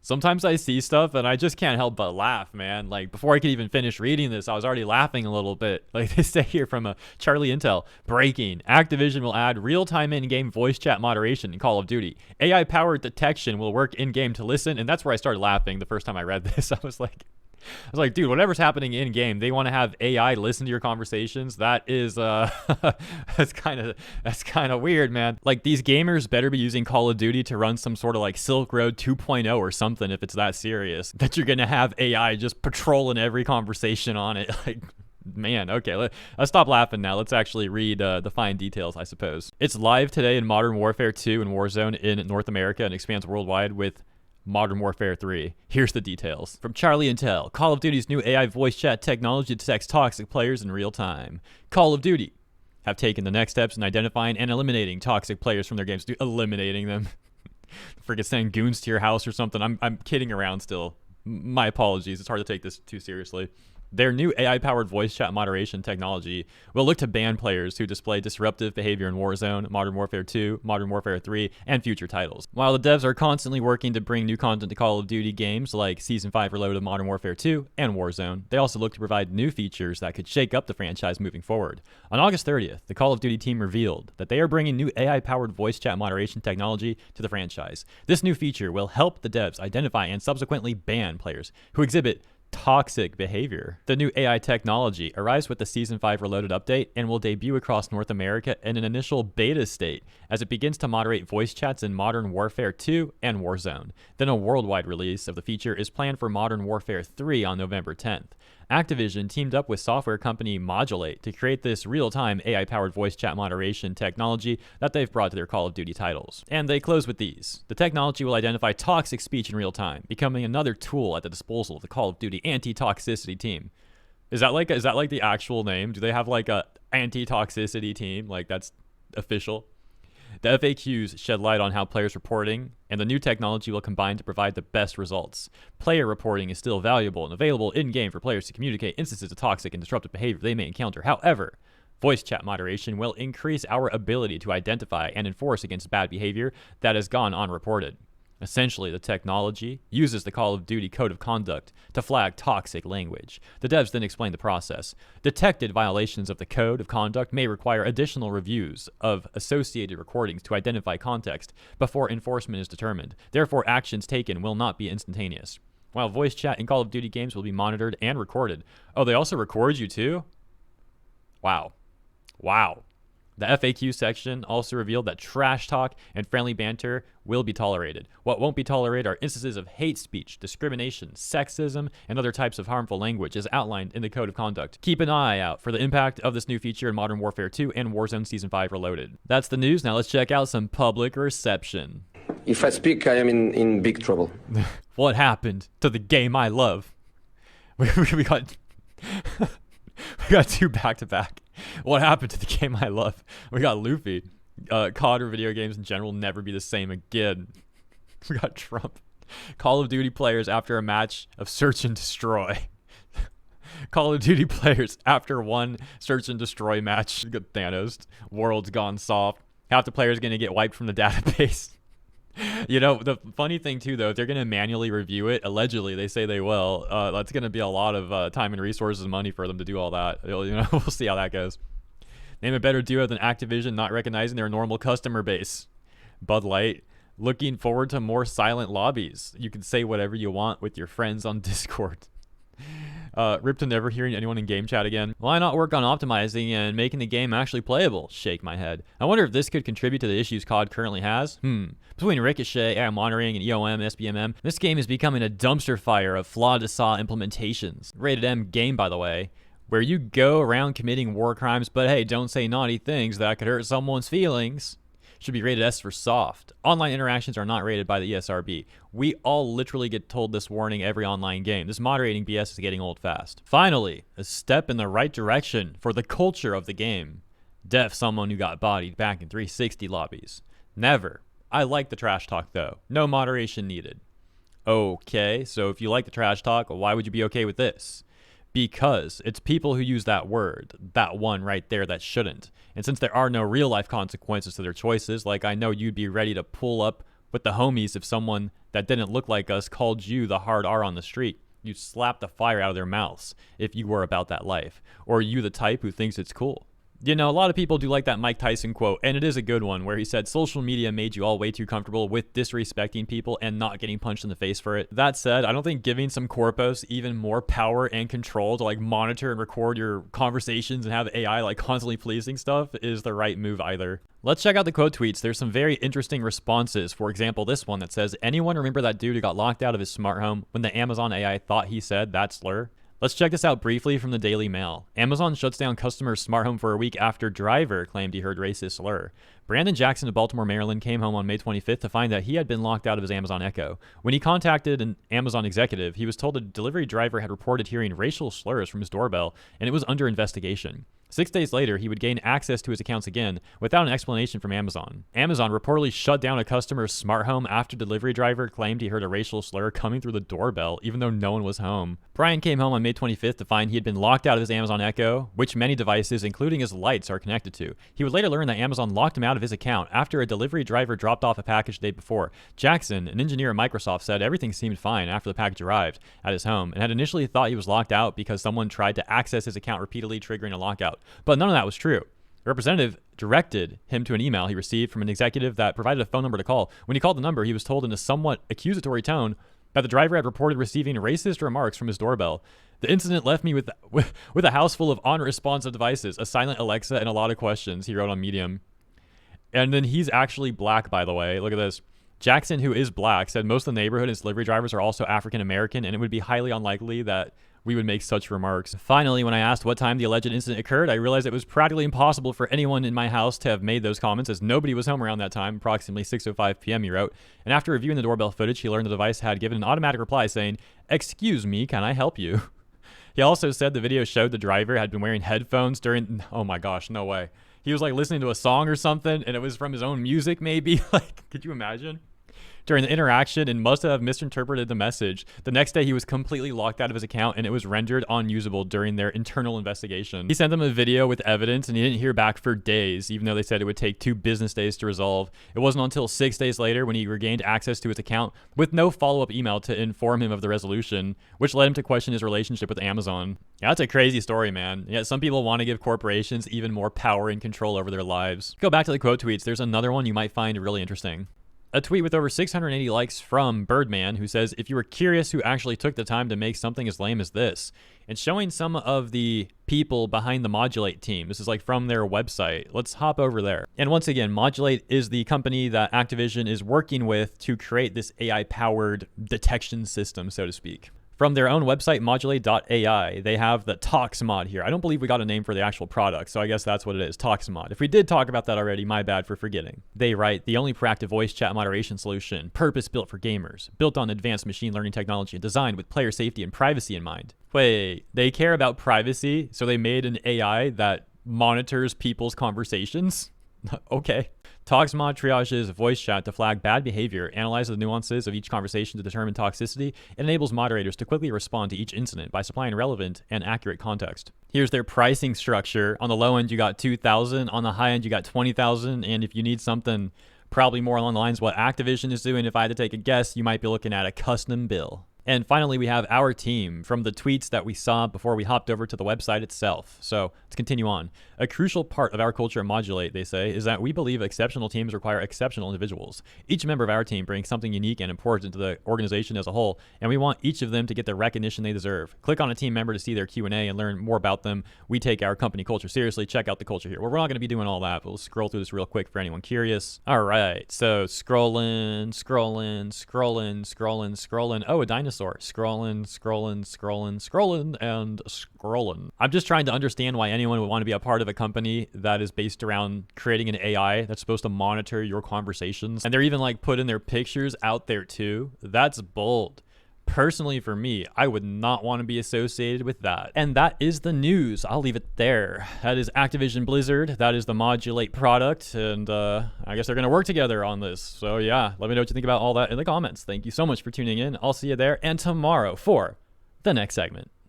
Sometimes I see stuff and I just can't help but laugh, man. Like, before I could even finish reading this, I was already laughing a little bit. Like, they say here from Charlie Intel, breaking. Activision will add real-time in-game voice chat moderation in Call of Duty. AI-powered detection will work in-game to listen. And that's where I started laughing the first time I read this. I was like, dude, whatever's happening in game, they want to have AI listen to your conversations. That is, that's kind of weird, man. Like, these gamers better be using Call of Duty to run some sort of like Silk Road 2.0 or something if it's that serious. That you're gonna have AI just patrolling every conversation on it. Like, man, okay, let's stop laughing now. Let's actually read the fine details, I suppose. It's live today in Modern Warfare 2 and Warzone in North America and expands worldwide with Modern Warfare 3. Here's the details. From Charlie Intel, Call of Duty's new AI voice chat technology detects toxic players in real time. Call of Duty have taken the next steps in identifying and eliminating toxic players from their games. Dude, eliminating them. Forget sending goons to your house or something. I'm kidding around still. My apologies. It's hard to take this too seriously. Their new AI-powered voice chat moderation technology will look to ban players who display disruptive behavior in Warzone, Modern Warfare 2, Modern Warfare 3, and future titles. While the devs are constantly working to bring new content to Call of Duty games like Season 5 Reloaded of Modern Warfare 2 and Warzone, they also look to provide new features that could shake up the franchise moving forward. On August 30th, the Call of Duty team revealed that they are bringing new AI-powered voice chat moderation technology to the franchise. This new feature will help the devs identify and subsequently ban players who exhibit toxic behavior. The new AI technology arrives with the Season 5 Reloaded update and will debut across North America in an initial beta state as it begins to moderate voice chats in Modern Warfare 2 and Warzone. Then a worldwide release of the feature is planned for Modern Warfare 3 on November 10th. Activision teamed up with software company Modulate to create this real-time AI-powered voice chat moderation technology that they've brought to their Call of Duty titles. And they close with these. The technology will identify toxic speech in real time, becoming another tool at the disposal of the Call of Duty anti-toxicity team. Is that like the actual name? Do they have like a anti-toxicity team? Like, that's official? The FAQs shed light on how players reporting and the new technology will combine to provide the best results. Player reporting is still valuable and available in-game for players to communicate instances of toxic and disruptive behavior they may encounter. However, voice chat moderation will increase our ability to identify and enforce against bad behavior that has gone unreported. Essentially, the technology uses the Call of Duty Code of Conduct to flag toxic language. The devs then explain the process. Detected violations of the Code of Conduct may require additional reviews of associated recordings to identify context before enforcement is determined. Therefore, actions taken will not be instantaneous. While voice chat in Call of Duty games will be monitored and recorded. Oh, they also record you too? Wow. Wow. The FAQ section also revealed that trash talk and friendly banter will be tolerated. What won't be tolerated are instances of hate speech, discrimination, sexism, and other types of harmful language as outlined in the Code of Conduct. Keep an eye out for the impact of this new feature in Modern Warfare 2 and Warzone Season 5 Reloaded. That's the news. Now let's check out some public reception. If I speak, I am in big trouble. What happened to the game I love? We got... We got two back-to-back. What happened to the game I love? We got Luffy. COD or video games in general will never be the same again. We got Trump. Call of Duty players after a match of search and destroy. Call of Duty players after one search and destroy match. We got Thanos. World's gone soft. Half the players going to get wiped from the database. You know, the funny thing too, though, if they're going to manually review it, allegedly, they say they will, that's going to be a lot of time and resources and money for them to do all that. You know, we'll see how that goes. Name a better duo than Activision not recognizing their normal customer base. Bud Light. Looking forward to more silent lobbies. You can say whatever you want with your friends on Discord. Rip to never hearing anyone in game chat again. Why not work on optimizing and making the game actually playable? Shake my head. I wonder if this could contribute to the issues COD currently has. Between Ricochet, AI monitoring, and EOM, SBMM, this game is becoming a dumpster fire of flawed to saw implementations. Rated M game, by the way, where you go around committing war crimes, but hey, don't say naughty things that could hurt someone's feelings. Should be rated S for soft. Online interactions are not rated by the ESRB. We all literally get told this warning every online game. This moderating BS is getting old fast. Finally, a step in the right direction for the culture of the game. Def someone who got bodied back in 360 lobbies. Never. I like the trash talk though. No moderation needed. Okay, so if you like the trash talk, why would you be okay with this? Because it's people who use that word, that one right there, that shouldn't. And since there are no real life consequences to their choices, like I know you'd be ready to pull up with the homies if someone that didn't look like us called you the hard R on the street. You'd slap the fire out of their mouths if you were about that life. Or are you the type who thinks it's cool? You know, a lot of people do like that Mike Tyson quote, and it is a good one, where he said, social media made you all way too comfortable with disrespecting people and not getting punched in the face for it. That said, I don't think giving some corpos even more power and control to like monitor and record your conversations and have AI like constantly policing stuff is the right move either. Let's check out the quote tweets. There's some very interesting responses. For example, this one that says, anyone remember that dude who got locked out of his smart home when the Amazon AI thought he said that slur? Let's check this out briefly from the Daily Mail. Amazon shuts down customer's smart home for a week after driver claimed he heard racist slur. Brandon Jackson of Baltimore, Maryland came home on May 25th to find that he had been locked out of his Amazon Echo. When he contacted an Amazon executive, he was told a delivery driver had reported hearing racial slurs from his doorbell, and it was under investigation. 6 days later, he would gain access to his accounts again without an explanation from Amazon. Amazon reportedly shut down a customer's smart home after delivery driver claimed he heard a racial slur coming through the doorbell, even though no one was home. Brian came home on May 25th to find he had been locked out of his Amazon Echo, which many devices, including his lights, are connected to. He would later learn that Amazon locked him out of his account after a delivery driver dropped off a package the day before. Jackson, an engineer at Microsoft, said everything seemed fine after the package arrived at his home and had initially thought he was locked out because someone tried to access his account repeatedly, triggering a lockout. But none of that was true. A representative directed him to an email he received from an executive that provided a phone number to call. When he called the number, he was told in a somewhat accusatory tone that the driver had reported receiving racist remarks from his doorbell. The incident left me with a house full of unresponsive devices, a silent Alexa, and a lot of questions, he wrote on Medium. And then he's actually black, by the way. Look at this. Jackson, who is black, said most of the neighborhood and its delivery drivers are also African American, and it would be highly unlikely that we would make such remarks. Finally, when I asked what time the alleged incident occurred, I realized it was practically impossible for anyone in my house to have made those comments, as nobody was home around that time, approximately 6:05 p.m., he wrote. And after reviewing the doorbell footage, he learned the device had given an automatic reply saying, "Excuse me, can I help you?" He also said the video showed the driver had been wearing headphones during... Oh my gosh, no way. He was like listening to a song or something, and it was from his own music maybe. Like, could you imagine? During the interaction, and must have misinterpreted the message. The next day, he was completely locked out of his account, and it was rendered unusable during their internal investigation. He sent them a video with evidence, and he didn't hear back for days, even though they said it would take 2 business days to resolve. It wasn't until 6 days later when he regained access to his account with no follow-up email to inform him of the resolution, which led him to question his relationship with Amazon. Yeah, that's a crazy story, man. Yet some people want to give corporations even more power and control over their lives. Go back to the quote tweets. There's another one you might find really interesting. A tweet with over 680 likes from Birdman, who says, if you were curious who actually took the time to make something as lame as this, and showing some of the people behind the Modulate team. This is like from their website. Let's hop over there. And once again, Modulate is the company that Activision is working with to create this AI-powered detection system, so to speak. From their own website, Modulate A.I, they have the ToxMod here. I don't believe we got a name for the actual product, so I guess that's what it is, ToxMod. If we did talk about that already, my bad for forgetting. They write, the only proactive voice chat moderation solution, purpose-built for gamers, built on advanced machine learning technology and designed with player safety and privacy in mind. Wait, they care about privacy, so they made an AI that monitors people's conversations? Okay. ToxMod triages voice chat to flag bad behavior, analyzes the nuances of each conversation to determine toxicity, and enables moderators to quickly respond to each incident by supplying relevant and accurate context. Here's their pricing structure. On the low end, you got $2,000. On the high end, you got $20,000. And if you need something probably more along the lines of what Activision is doing, if I had to take a guess, you might be looking at a custom bill. And finally, we have our team from the tweets that we saw before we hopped over to the website itself. So let's continue on. A crucial part of our culture at Modulate, they say, is that we believe exceptional teams require exceptional individuals. Each member of our team brings something unique and important to the organization as a whole, and we want each of them to get the recognition they deserve. Click on a team member to see their Q&A and learn more about them. We take our company culture seriously. Check out the culture here. Well, we're not going to be doing all that, but we'll scroll through this real quick for anyone curious. All right, so scrolling. Oh, a dinosaur. Scrolling, and scrolling. I'm just trying to understand why anyone would want to be a part of a company that is based around creating an AI that's supposed to monitor your conversations. And they're even like putting their pictures out there too. That's bold. Personally, for me, I would not want to be associated with that. And that is the news. I'll leave it there. That is Activision Blizzard. That is the Modulate product. And I guess they're going to work together on this. So yeah, let me know what you think about all that in the comments. Thank you so much for tuning in. I'll see you there and tomorrow for the next segment.